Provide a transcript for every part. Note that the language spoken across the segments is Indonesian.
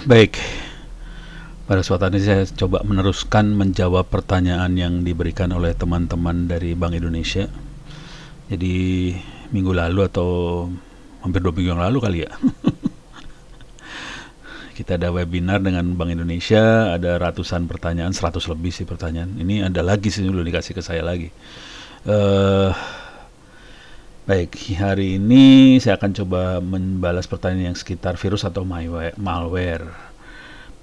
Baik, pada kesempatan ini saya coba meneruskan menjawab pertanyaan yang diberikan oleh teman-teman dari Bank Indonesia. Jadi minggu lalu atau hampir 2 minggu yang lalu kali ya, kita ada webinar dengan Bank Indonesia, ada ratusan pertanyaan, 100 lebih sih pertanyaan. Ini ada lagi sih, dulu dikasih ke saya lagi. Baik, hari ini saya akan coba membalas pertanyaan yang sekitar virus atau malware.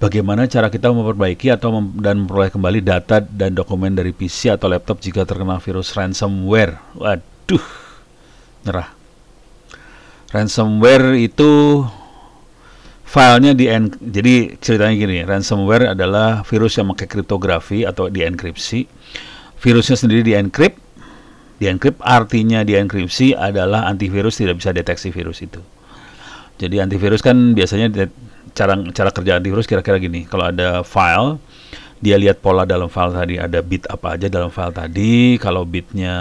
Bagaimana cara kita memperbaiki atau dan memperoleh kembali data dan dokumen dari PC atau laptop jika terkena virus ransomware? Waduh, nyerah. Ransomware itu filenya jadi ceritanya gini, ransomware adalah virus yang pakai kriptografi atau dienkripsi. Virusnya sendiri dienkrip artinya dienkripsi adalah antivirus tidak bisa deteksi virus itu. Jadi antivirus kan biasanya cara kerja antivirus kira-kira gini, kalau ada file, dia lihat pola dalam file tadi, ada bit apa aja dalam file tadi. Kalau bitnya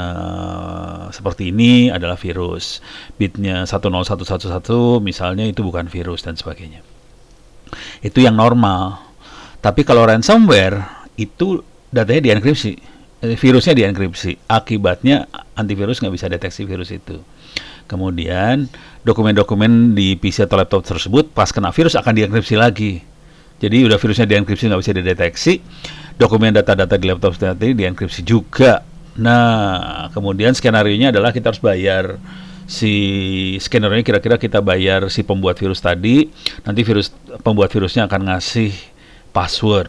seperti ini adalah virus, bitnya 10111 misalnya itu bukan virus dan sebagainya. Itu yang normal. Tapi kalau ransomware itu datanya dienkripsi, virusnya dienkripsi, akibatnya antivirus nggak bisa deteksi virus itu. Kemudian dokumen-dokumen di PC atau laptop tersebut pas kena virus akan dienkripsi lagi. Jadi udah virusnya dienkripsi, nggak bisa dideteksi, dokumen data-data di laptop tadi dienkripsi juga. Nah, kemudian skenario-nya adalah kita harus bayar skenario-nya, kira-kira kita bayar si pembuat virus tadi, nanti pembuat virusnya akan ngasih password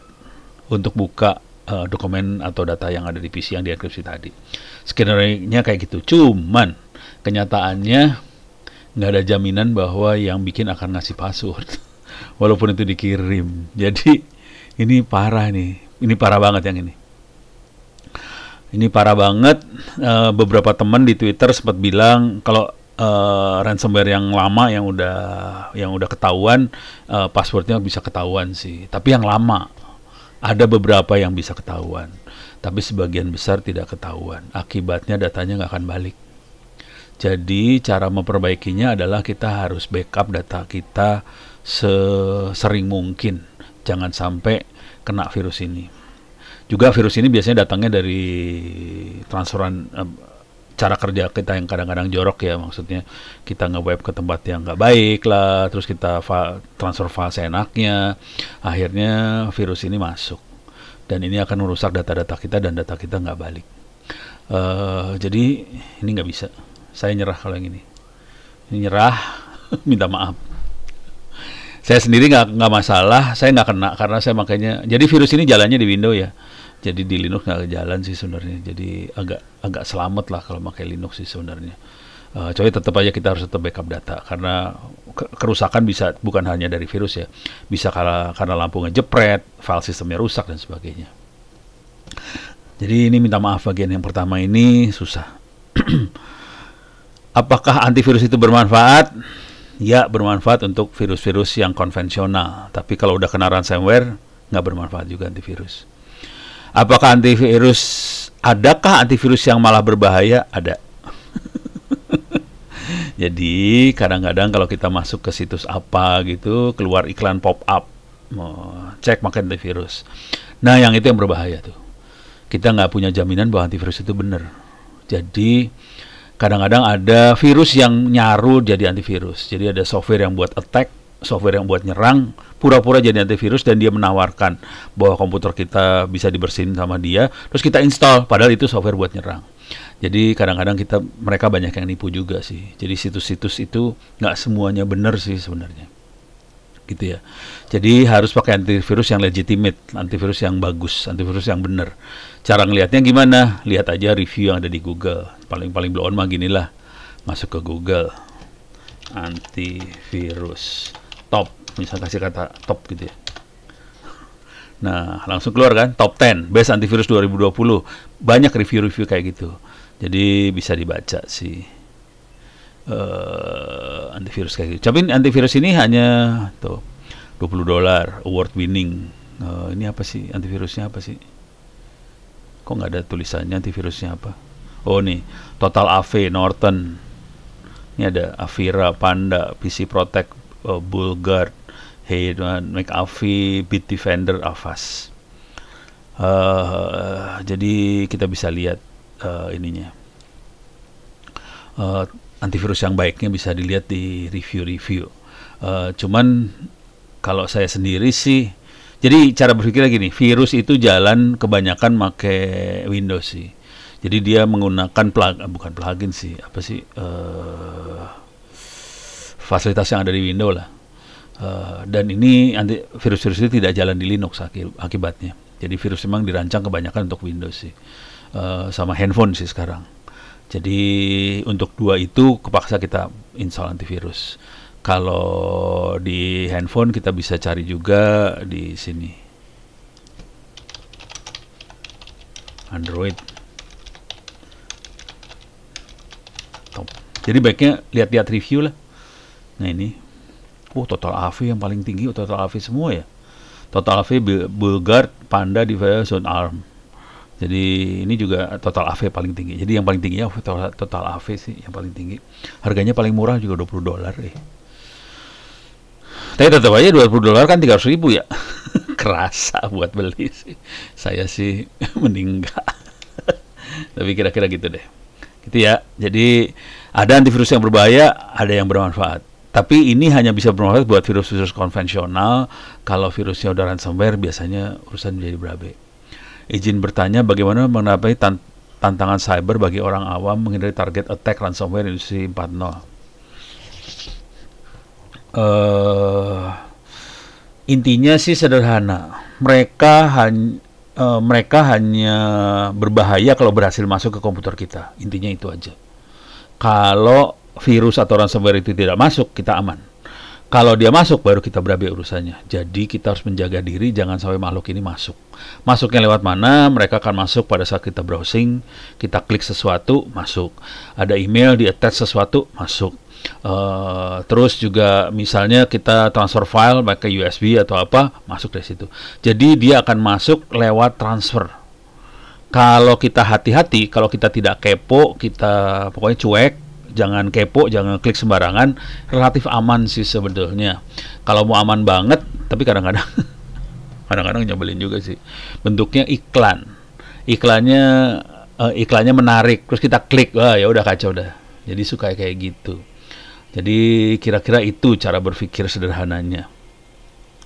untuk buka dokumen atau data yang ada di PC yang dienkripsi tadi. Skenario-nya kayak gitu. Cuman kenyataannya nggak ada jaminan bahwa yang bikin akan ngasih password walaupun itu dikirim. Jadi ini parah nih. Ini parah banget yang ini. Ini parah banget. Beberapa teman di Twitter sempat bilang kalau ransomware yang lama yang udah ketahuan, passwordnya bisa ketahuan sih. Tapi yang lama ada beberapa yang bisa ketahuan, tapi sebagian besar tidak ketahuan. Akibatnya datanya nggak akan balik. Jadi cara memperbaikinya adalah kita harus backup data kita sesering mungkin. Jangan sampai kena virus ini. Juga virus ini biasanya datangnya dari transferan cara kerja kita yang kadang-kadang jorok ya, maksudnya kita nge-web ke tempat yang nggak baik lah, terus kita transfer file seenaknya, akhirnya virus ini masuk dan ini akan merusak data-data kita dan data kita nggak balik. Jadi ini nggak bisa, saya nyerah kalau yang ini nyerah. Minta maaf, saya sendiri nggak masalah, saya nggak kena karena saya makanya, jadi virus ini jalannya di Windows ya. Jadi di Linux nggak jalan sih sebenarnya. Jadi agak selamat lah kalau pakai Linux sih sebenarnya. Coba tetap aja kita harus tetap backup data karena kerusakan bisa bukan hanya dari virus ya, bisa karena lampu ngejepret, file sistemnya rusak dan sebagainya. Jadi ini minta maaf, bagian yang pertama ini susah. Apakah antivirus itu bermanfaat? Ya, bermanfaat untuk virus-virus yang konvensional. Tapi kalau udah kena ransomware nggak bermanfaat juga antivirus. Apakah adakah antivirus yang malah berbahaya? Ada. Jadi kadang-kadang kalau kita masuk ke situs apa gitu, keluar iklan pop-up, cek pakai antivirus. Nah, yang itu yang berbahaya tuh. Kita nggak punya jaminan bahwa antivirus itu benar. Jadi kadang-kadang ada virus yang nyaru jadi antivirus. Jadi ada software yang buat attack, software yang buat nyerang, pura-pura jadi antivirus, dan dia menawarkan bahwa komputer kita bisa dibersihin sama dia, terus kita install, padahal itu software buat nyerang. Jadi kadang-kadang mereka banyak yang nipu juga sih. Jadi situs-situs itu nggak semuanya benar sih sebenarnya, gitu ya. Jadi harus pakai antivirus yang legitimate, antivirus yang bagus, antivirus yang benar. Cara ngelihatnya gimana? Lihat aja review yang ada di Google. Paling blow on mah ginilah, masuk ke Google, antivirus top, misalnya kasih kata top gitu ya. Nah, langsung keluar kan, top 10 best antivirus 2020. Banyak review-review kayak gitu. Jadi bisa dibaca sih antivirus kayak gitu. Tapi antivirus ini hanya tuh $20, award winning. Ini apa sih antivirusnya, apa sih? Kok nggak ada tulisannya antivirusnya apa? Oh nih, Total AV, Norton. Ini ada Avira, Panda, PC Protect, Bullguard. McAfee, Bitdefender, Avast. Jadi kita bisa lihat ininya. Antivirus yang baiknya bisa dilihat di review-review. Cuman kalau saya sendiri sih, jadi cara berpikirnya gini, virus itu jalan kebanyakan pakai Windows sih. Jadi dia menggunakan bukan plugin sih, apa sih, fasilitas yang ada di Windows lah. Dan ini virus-virus itu tidak jalan di Linux akibatnya. Jadi virus memang dirancang kebanyakan untuk Windows sih, sama handphone sih sekarang. Jadi untuk dua itu kepaksa kita install antivirus. Kalau di handphone kita bisa cari juga di sini, Android. Top. Jadi baiknya lihat-lihat review lah. Nah ini, Total AV yang paling tinggi, Total AV semua ya. Total AV, Bulgard, Panda, Device, Zone Arm. Jadi ini juga Total AV paling tinggi. Jadi yang paling tinggi ya Total AV sih yang paling tinggi. Harganya paling murah juga $20 . Tapi tetap aja $20 kan 300.000 ya. Kerasa buat beli sih. Saya sih mending enggak. Tapi kira-kira gitu deh. Gitu ya. Jadi ada antivirus yang berbahaya, ada yang bermanfaat. Tapi ini hanya bisa bermanfaat buat virus-virus konvensional. Kalau virusnya udah ransomware, biasanya urusan menjadi berabe. Izin bertanya, bagaimana menghadapi tantangan cyber bagi orang awam menghindari target attack ransomware industri 4.0? Intinya sih sederhana. Mereka hanya berbahaya kalau berhasil masuk ke komputer kita. Intinya itu aja. Kalau virus atau ransomware itu tidak masuk, kita aman. Kalau dia masuk, baru kita berabe urusannya. Jadi kita harus menjaga diri, jangan sampai makhluk ini masuk. Masuknya lewat mana? Mereka akan masuk pada saat kita browsing, kita klik sesuatu, masuk. Ada email, di-attach sesuatu, masuk. Terus juga misalnya kita transfer file pakai USB atau apa, masuk dari situ. Jadi dia akan masuk lewat transfer. Kalau kita hati-hati, kalau kita tidak kepo, kita pokoknya cuek, jangan kepo, jangan klik sembarangan, relatif aman sih sebetulnya. Kalau mau aman banget, tapi kadang-kadang nyebelin juga sih. Bentuknya iklan. Iklannya menarik, terus kita klik, wah ya udah kacau dah. Jadi suka kayak gitu. Jadi kira-kira itu cara berpikir sederhananya.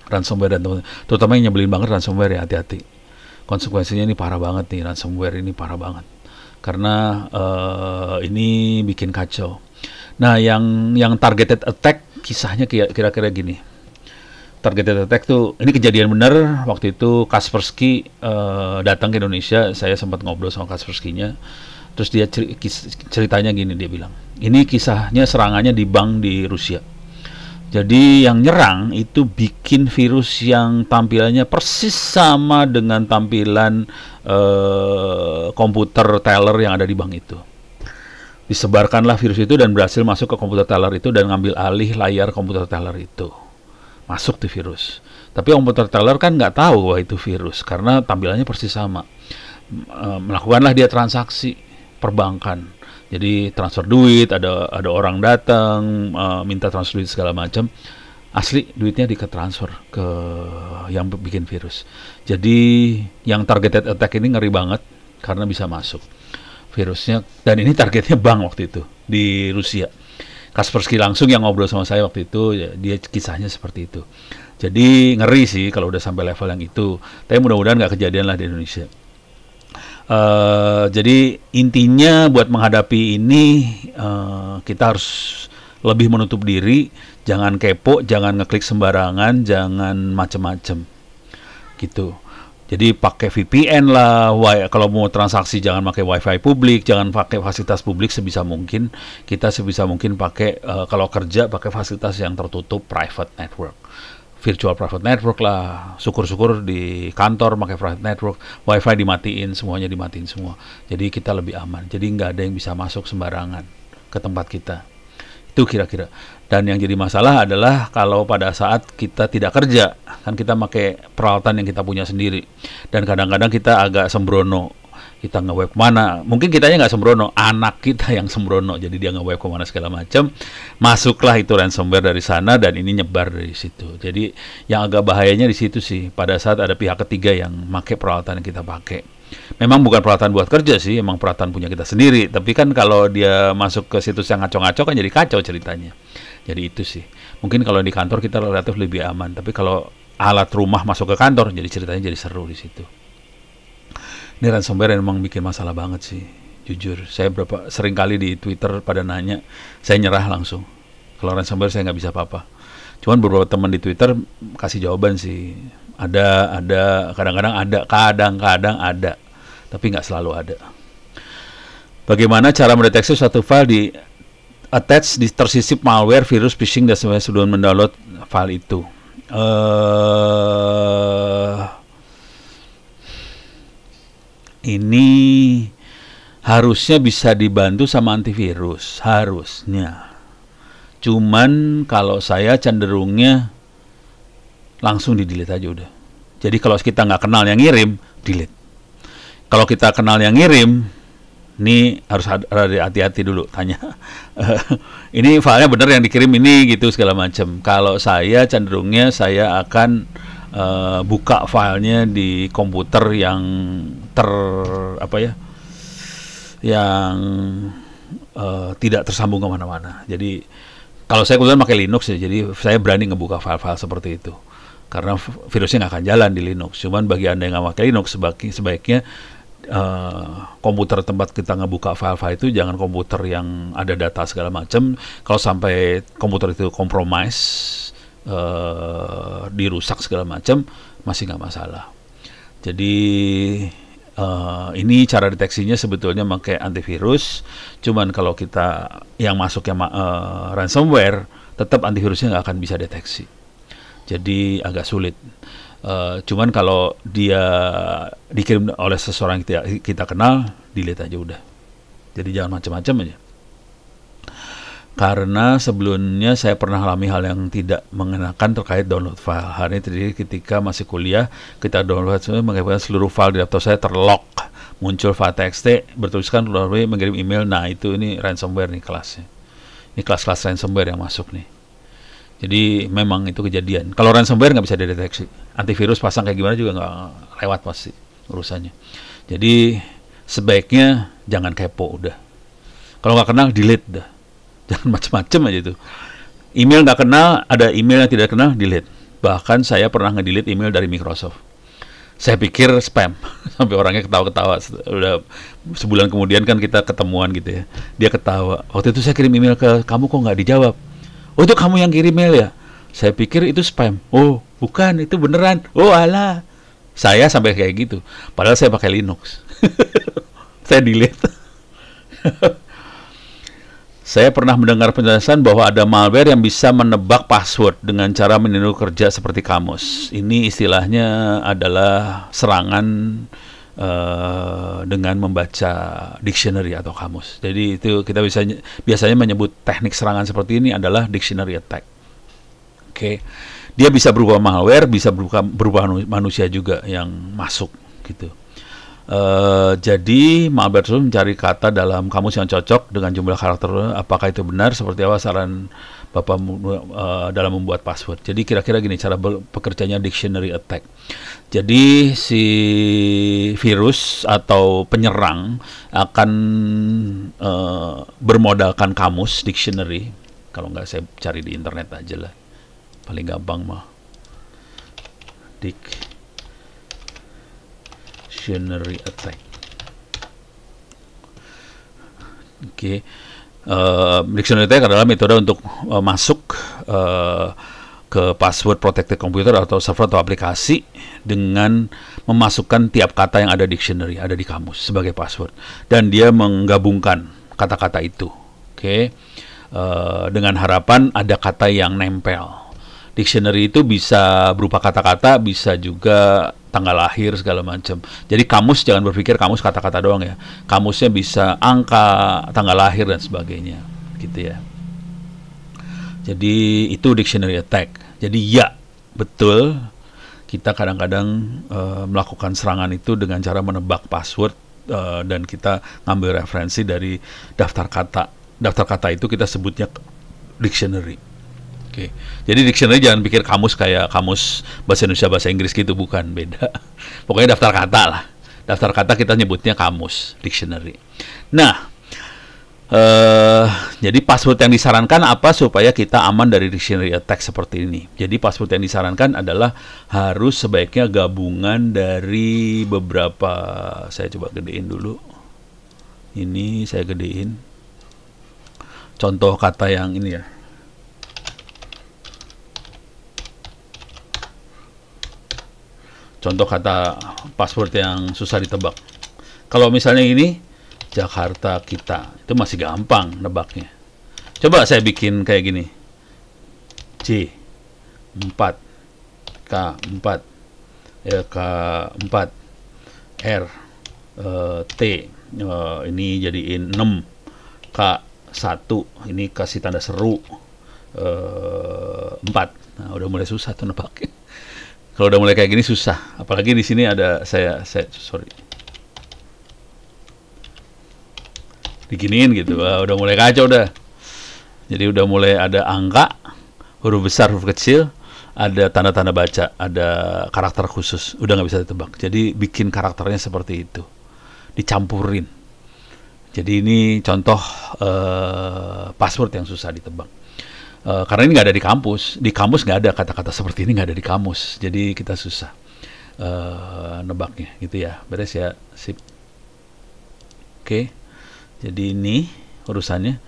Ransomware dan terutama yang nyebelin banget ransomware ya, hati-hati. Konsekuensinya ini parah banget nih, ransomware ini parah banget. Karena ini bikin kacau. Nah, yang targeted attack kisahnya kira-kira gini. Targeted attack tuh ini kejadian benar waktu itu. Kaspersky datang ke Indonesia, saya sempat ngobrol sama Kaspersky-nya. Terus dia ceritanya gini, dia bilang, ini kisahnya serangannya di bank di Rusia. Jadi yang nyerang itu bikin virus yang tampilannya persis sama dengan tampilan komputer teller yang ada di bank itu. Disebarkanlah virus itu dan berhasil masuk ke komputer teller itu dan ngambil alih layar komputer teller itu. Masuk tuh virus. Tapi komputer teller kan nggak tahu bahwa itu virus karena tampilannya persis sama. Melakukanlah dia transaksi perbankan. Jadi transfer duit, ada orang datang minta transfer duit segala macam. Asli duitnya transfer ke yang bikin virus. Jadi yang targeted attack ini ngeri banget karena bisa masuk virusnya, dan ini targetnya bank waktu itu di Rusia. Kaspersky langsung yang ngobrol sama saya waktu itu, ya, dia kisahnya seperti itu. Jadi ngeri sih kalau udah sampai level yang itu. Tapi mudah-mudahan nggak kejadian lah di Indonesia. Jadi intinya buat menghadapi ini kita harus lebih menutup diri, jangan kepo, jangan ngeklik sembarangan, jangan macem-macem gitu. Jadi pakai VPN lah, kalau mau transaksi jangan pakai WiFi publik, jangan pakai fasilitas publik sebisa mungkin. Kita sebisa mungkin pakai kalau kerja pakai fasilitas yang tertutup, private network. Virtual private network lah, syukur-syukur di kantor pakai private network, WiFi dimatiin, semuanya dimatiin semua. Jadi kita lebih aman. Jadi nggak ada yang bisa masuk sembarangan ke tempat kita. Itu kira-kira. Dan yang jadi masalah adalah kalau pada saat kita tidak kerja, kan kita pakai peralatan yang kita punya sendiri. Dan kadang-kadang kita agak sembrono. kita nge-web kemana, mungkin kitanya nggak sembrono, anak kita yang sembrono, jadi dia nge-web kemana segala macam, masuklah itu ransomware dari sana dan ini nyebar dari situ. Jadi yang agak bahayanya di situ sih, pada saat ada pihak ketiga yang pakai peralatan yang kita pakai. Memang bukan peralatan buat kerja sih, emang peralatan punya kita sendiri, tapi kan kalau dia masuk ke situs yang ngaco-ngaco kan jadi kacau ceritanya. Jadi itu sih, mungkin kalau di kantor kita relatif lebih aman, tapi kalau alat rumah masuk ke kantor, jadi ceritanya jadi seru di situ. Ini ransomware memang bikin masalah banget sih, jujur. Saya sering kali di Twitter pada nanya, saya nyerah langsung. Kalau ransomware saya nggak bisa apa-apa. Cuman beberapa teman di Twitter kasih jawaban sih. Ada, kadang-kadang ada, tapi nggak selalu ada. Bagaimana cara mendeteksi suatu file di attach, tersisip malware, virus, phishing, dan sebagainya sebelum mendownload file itu? Ini harusnya bisa dibantu sama antivirus, harusnya. Cuman kalau saya cenderungnya langsung di-delete aja udah. Jadi kalau kita nggak kenal yang ngirim, delete. Kalau kita kenal yang ngirim, ini harus hati-hati dulu, tanya. Ini filenya bener yang dikirim ini gitu segala macam. Kalau saya cenderungnya saya akan buka filenya di komputer yang yang tidak tersambung kemana-mana. Jadi kalau saya kebetulan pakai Linux ya, jadi saya berani ngebuka file-file seperti itu karena virusnya nggak akan jalan di Linux. Cuman bagi Anda yang nggak pakai Linux, sebaiknya komputer tempat kita ngebuka file-file itu jangan komputer yang ada data segala macam. Kalau sampai komputer itu compromise, dirusak segala macam, masih nggak masalah. Jadi ini cara deteksinya sebetulnya pakai antivirus. Cuman kalau kita yang masuk yang ransomware, tetap antivirusnya nggak akan bisa deteksi. Jadi agak sulit. Cuman kalau dia dikirim oleh seseorang yang kita kenal, delete aja udah. Jadi jangan macam-macam aja. Karena sebelumnya saya pernah alami hal yang tidak mengenakan terkait download file. Hal ini terjadi ketika masih kuliah, kita download mengirimkan seluruh file di laptop saya terlock. Muncul file TXT bertuliskan melalui mengirim email. Nah itu ini ransomware nih kelasnya. Ini kelas-kelas ransomware yang masuk nih. Jadi memang itu kejadian. Kalau ransomware nggak bisa dideteksi. Antivirus pasang kayak gimana juga nggak lewat pasti urusannya. Jadi sebaiknya jangan kepo udah. Kalau nggak kenal delete dah. Jangan macam-macam aja itu. Email nggak kenal, ada email yang tidak kenal, delete. Bahkan saya pernah nge-delete email dari Microsoft. Saya pikir spam, sampai orangnya ketawa-ketawa. Udah sebulan kemudian kan kita ketemuan gitu ya. Dia ketawa. Waktu itu saya kirim email ke kamu kok nggak dijawab. Oh itu kamu yang kirim email ya? Saya pikir itu spam. Oh bukan, itu beneran. Oh alah. Saya sampai kayak gitu. Padahal saya pakai Linux. Saya delete. Saya pernah mendengar penjelasan bahwa ada malware yang bisa menebak password dengan cara meniru kerja seperti kamus. Ini istilahnya adalah serangan dengan membaca dictionary atau kamus. Jadi itu kita biasanya menyebut teknik serangan seperti ini adalah dictionary attack. Oke. Dia bisa berupa malware, bisa berupa manusia juga yang masuk gitu. Jadi malware itu mencari kata dalam kamus yang cocok dengan jumlah karakter. Apakah itu benar? Seperti apa saran Bapak dalam membuat password? Jadi kira-kira gini cara pekerjaannya dictionary attack. Jadi si virus atau penyerang akan bermodalkan kamus dictionary. Kalau nggak saya cari di internet aja lah. Paling gampang mah. Dictionary attack. Oke. Dictionary attack adalah metode untuk masuk ke password protected computer atau server atau aplikasi dengan memasukkan tiap kata yang ada dictionary, ada di kamus sebagai password, dan dia menggabungkan kata-kata itu. Oke. Dengan harapan ada kata yang nempel. Dictionary itu bisa berupa kata-kata, bisa juga tanggal lahir segala macam. Jadi kamus jangan berpikir kamus kata-kata doang ya. Kamusnya bisa angka, tanggal lahir dan sebagainya, gitu ya. Jadi itu dictionary attack. Jadi ya, betul kita kadang-kadang melakukan serangan itu dengan cara menebak password dan kita ngambil referensi dari daftar kata. Daftar kata itu kita sebutnya dictionary. Oke. Jadi dictionary jangan pikir kamus kayak kamus bahasa Indonesia bahasa Inggris gitu, bukan, beda. Pokoknya daftar kata lah. Daftar kata kita nyebutnya kamus, dictionary. Nah, jadi password yang disarankan apa supaya kita aman dari dictionary attack seperti ini? Jadi password yang disarankan adalah harus sebaiknya gabungan dari beberapa. Saya coba gedein dulu. Ini saya gedein. Contoh kata yang ini ya. Contoh kata password yang susah ditebak. Kalau misalnya ini Jakarta kita, itu masih gampang nebaknya. Coba saya bikin kayak gini. J 4 K 4 K 4 R T ini jadiin 6 K 1 ini kasih tanda seru 4. Nah, udah mulai susah tuh nebaknya. Kalau udah mulai kayak gini susah, apalagi di sini ada saya sorry. Diginiin gitu, udah mulai kacau dah. Jadi udah mulai ada angka, huruf besar, huruf kecil, ada tanda-tanda baca, ada karakter khusus, udah nggak bisa ditebak. Jadi bikin karakternya seperti itu, dicampurin. Jadi ini contoh password yang susah ditebak. Karena ini nggak ada di kampus nggak ada kata-kata seperti ini, nggak ada di kamus. Jadi kita susah nebaknya, gitu ya. Beres ya, sip. Oke. Jadi ini urusannya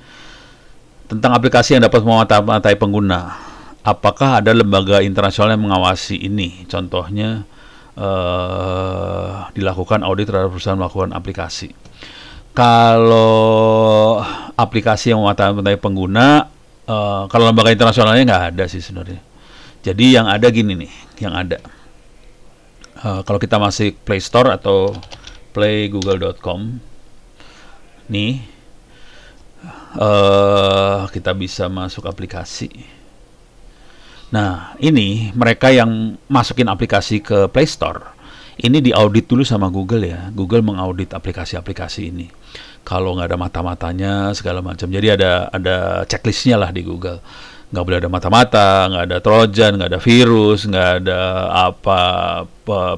tentang aplikasi yang dapat memata-matai pengguna. Apakah ada lembaga internasional yang mengawasi ini? Contohnya dilakukan audit terhadap perusahaan melakukan aplikasi. Kalau aplikasi yang memata-matai pengguna, kalau lembaga internasionalnya nggak ada sih sebenarnya. Jadi yang ada gini nih, yang ada. Kalau kita masuk Play Store atau playgoogle.com, nih kita bisa masuk aplikasi. Nah, ini mereka yang masukin aplikasi ke Play Store, ini diaudit dulu sama Google ya. Google mengaudit aplikasi-aplikasi ini. Kalau nggak ada mata-matanya segala macam. Jadi ada checklistnya lah di Google. Nggak boleh ada mata-mata, nggak ada trojan, nggak ada virus, nggak ada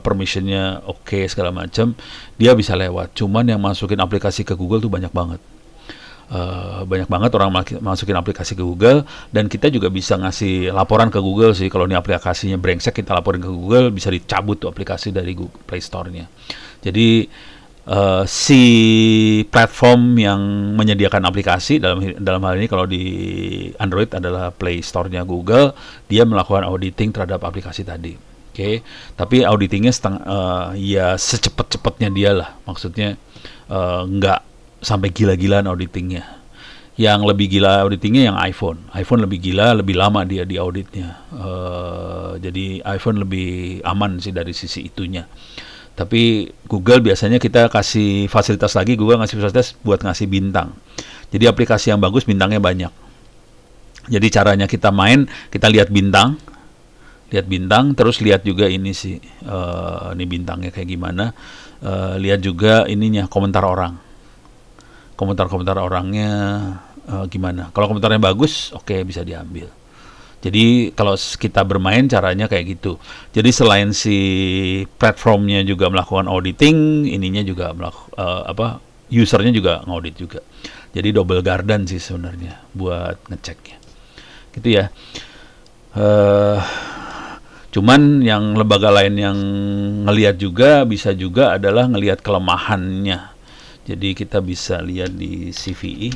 permissionnya oke, segala macam. Dia bisa lewat. Cuman yang masukin aplikasi ke Google tuh banyak banget. Banyak banget orang masukin aplikasi ke Google, dan kita juga bisa ngasih laporan ke Google sih. Kalau ini aplikasinya brengsek, kita laporin ke Google, bisa dicabut tuh aplikasi dari Google Play Store-nya. Jadi si platform yang menyediakan aplikasi, dalam hal ini kalau di Android adalah Play Store-nya Google, dia melakukan auditing terhadap aplikasi tadi. Oke. Tapi auditingnya ya secepat-cepatnya dia lah. Maksudnya nggak sampai gila-gilaan auditingnya. Yang lebih gila auditingnya yang iPhone. iPhone lebih gila, lebih lama dia di auditnya. Jadi iPhone lebih aman sih dari sisi itunya. Tapi Google biasanya kita kasih fasilitas lagi, Google ngasih fasilitas buat ngasih bintang. Jadi aplikasi yang bagus bintangnya banyak. Jadi caranya kita main, kita lihat bintang, terus lihat juga ini sih, ini bintangnya kayak gimana. Lihat juga ininya, komentar orang. Komentar orangnya gimana. Kalau komentarnya bagus, oke, bisa diambil. Jadi kalau kita bermain caranya kayak gitu. Jadi selain si platformnya juga melakukan auditing, ininya juga usernya juga ngaudit juga. Jadi double garden sih sebenarnya buat ngeceknya. Gitu ya. Cuman yang lembaga lain yang ngelihat juga bisa juga adalah ngelihat kelemahannya. Jadi kita bisa lihat di CVE,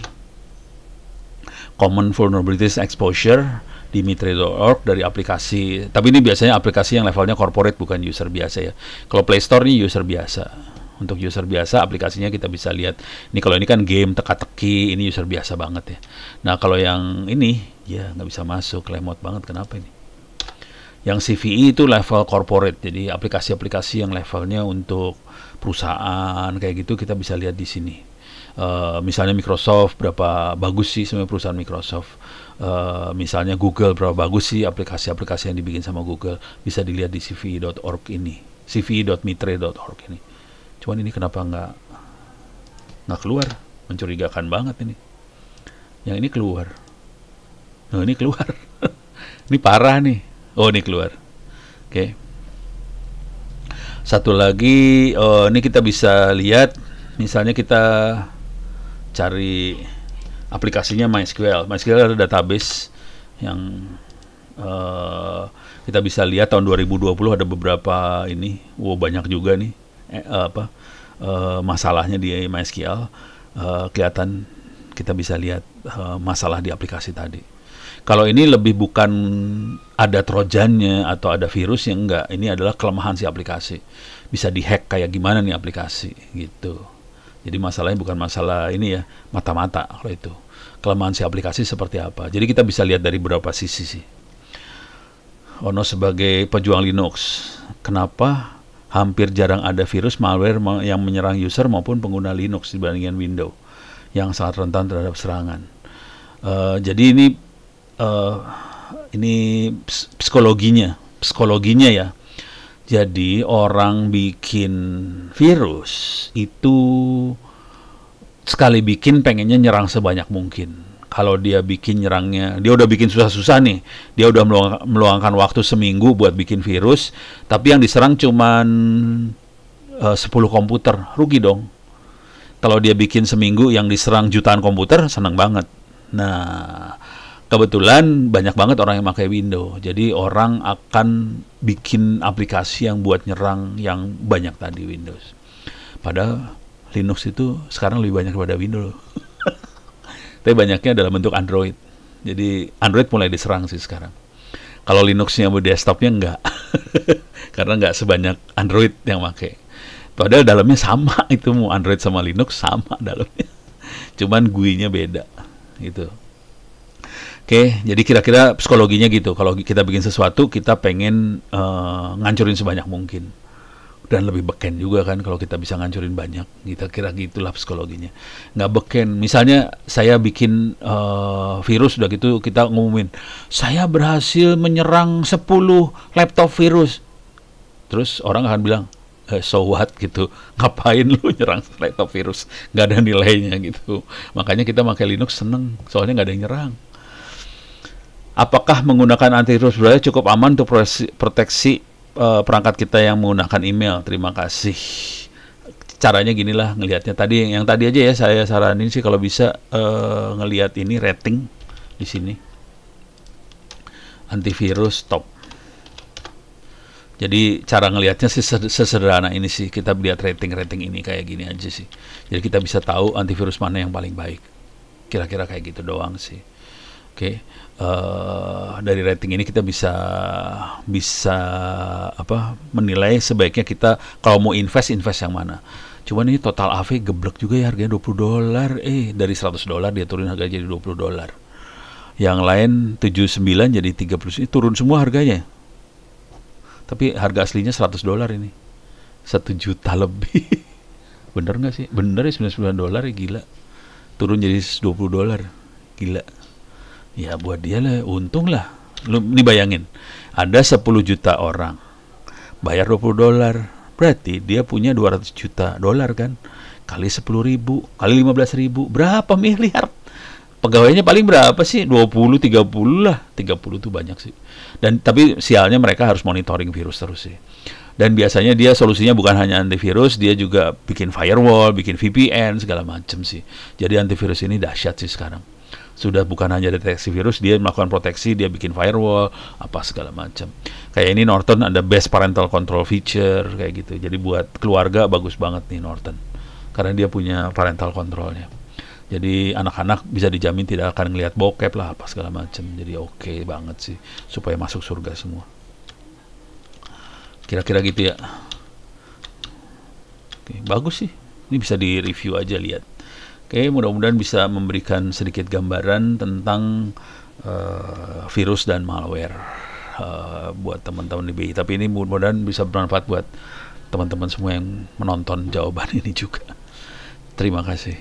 Common Vulnerabilities Exposure, di mitre.org dari aplikasi. Tapi ini biasanya aplikasi yang levelnya corporate, bukan user biasa ya. Kalau Play Store ini user biasa. Untuk user biasa aplikasinya kita bisa lihat. Ini kalau ini kan game teka-teki, ini user biasa banget ya. Nah kalau yang ini ya nggak bisa masuk, lemot banget. Kenapa ini? Yang CVE itu level corporate. Jadi aplikasi-aplikasi yang levelnya untuk perusahaan kayak gitu kita bisa lihat di sini. Misalnya Microsoft, berapa bagus sih sebenarnya perusahaan Microsoft. Misalnya Google, berapa bagus sih aplikasi-aplikasi yang dibikin sama Google. Bisa dilihat di cve.org ini, cve.mitre.org ini. Cuman ini kenapa nggak nggak keluar, mencurigakan banget ini. Yang ini keluar. Oh, ini keluar. Ini parah nih. Oh, ini keluar. Oke. Satu lagi, ini kita bisa lihat, misalnya kita cari aplikasinya MySQL. MySQL ada database yang kita bisa lihat tahun 2020 ada beberapa ini, banyak juga nih masalahnya di MySQL. Kelihatan kita bisa lihat masalah di aplikasi tadi. Kalau ini lebih bukan ada trojannya atau ada virus yang enggak, ini adalah kelemahan si aplikasi. Bisa dihack kayak gimana nih aplikasi gitu. Jadi masalahnya bukan masalah ini ya, mata-mata kalau itu. Kelemahan si aplikasi seperti apa. Jadi kita bisa lihat dari beberapa sisi sih. Ono sebagai pejuang Linux, kenapa hampir jarang ada virus malware yang menyerang user maupun pengguna Linux dibandingkan Windows yang sangat rentan terhadap serangan. Jadi ini psikologinya ya. Jadi orang bikin virus itu sekali bikin pengennya nyerang sebanyak mungkin. Kalau dia bikin nyerangnya, dia udah bikin susah-susah nih, dia udah meluangkan waktu seminggu buat bikin virus, tapi yang diserang cuman 10 komputer, rugi dong. Kalau dia bikin seminggu yang diserang jutaan komputer, senang banget. Nah, kebetulan banyak banget orang yang pakai Windows, jadi orang akan bikin aplikasi yang buat nyerang yang banyak tadi Windows. Padahal Linux itu sekarang lebih banyak daripada Windows. Tapi banyaknya dalam bentuk Android. Jadi Android mulai diserang sih sekarang. Kalau Linuxnya buat desktopnya enggak. Karena enggak sebanyak Android yang pakai. Padahal dalamnya sama, itu mau Android sama Linux sama dalamnya. Cuman GUI-nya beda gitu. Oke, jadi kira-kira psikologinya gitu. Kalau kita bikin sesuatu, kita pengen ngancurin sebanyak mungkin. Dan lebih beken juga kan kalau kita bisa ngancurin banyak. Kita kira gitulah psikologinya. Nggak beken. Misalnya saya bikin virus, udah gitu kita ngumumin, saya berhasil menyerang 10 laptop virus. Terus orang akan bilang, so what gitu, ngapain lu nyerang laptop virus, nggak ada nilainya gitu. Makanya kita pakai Linux seneng, soalnya nggak ada yang nyerang. Apakah menggunakan antivirus browser cukup aman untuk proteksi perangkat kita yang menggunakan email? Terima kasih. Caranya ginilah ngelihatnya tadi, yang tadi aja ya saya saranin sih kalau bisa ngelihat ini rating di sini. Antivirus top. Jadi cara ngelihatnya sih sesederhana ini sih, kita lihat rating ini kayak gini aja sih. Jadi kita bisa tahu antivirus mana yang paling baik. Kira-kira kayak gitu doang sih. Oke. Dari rating ini kita bisa menilai sebaiknya kita kalau mau invest yang mana. Cuman ini total AV geblek juga ya, harganya $20. Dari $100 dia turun harga jadi $20. Yang lain 79 jadi 30, ini turun semua harganya. Tapi harga aslinya $100 ini. 1 juta lebih. Bener nggak sih? Bener ya, $99 ya, gila. Turun jadi $20. Gila. Ya buat dia lah, untung lah. Lu ini bayangin, ada 10 juta orang, bayar $20, berarti dia punya $200 juta kan, kali 10.000, kali 15.000, berapa miliar? Pegawainya paling berapa sih? 20, 30 lah. 30 tuh banyak sih. Dan tapi sialnya mereka harus monitoring virus terus sih. Dan biasanya dia solusinya bukan hanya antivirus, dia juga bikin firewall, bikin VPN, segala macam sih. Jadi antivirus ini dahsyat sih sekarang. Sudah bukan hanya deteksi virus, dia melakukan proteksi, dia bikin firewall, apa segala macam. Kayak ini Norton ada best parental control feature kayak gitu. Jadi buat keluarga bagus banget nih Norton. Karena dia punya parental controlnya. Jadi anak-anak bisa dijamin tidak akan ngelihat bokep lah apa segala macam. Jadi oke banget sih supaya masuk surga semua. Kira-kira gitu ya. Oke, bagus sih. Ini bisa di-review aja, lihat. Oke, mudah-mudahan bisa memberikan sedikit gambaran tentang virus dan malware buat teman-teman di BI. Tapi ini mudah-mudahan bisa bermanfaat buat teman-teman semua yang menonton jawaban ini juga. Terima kasih.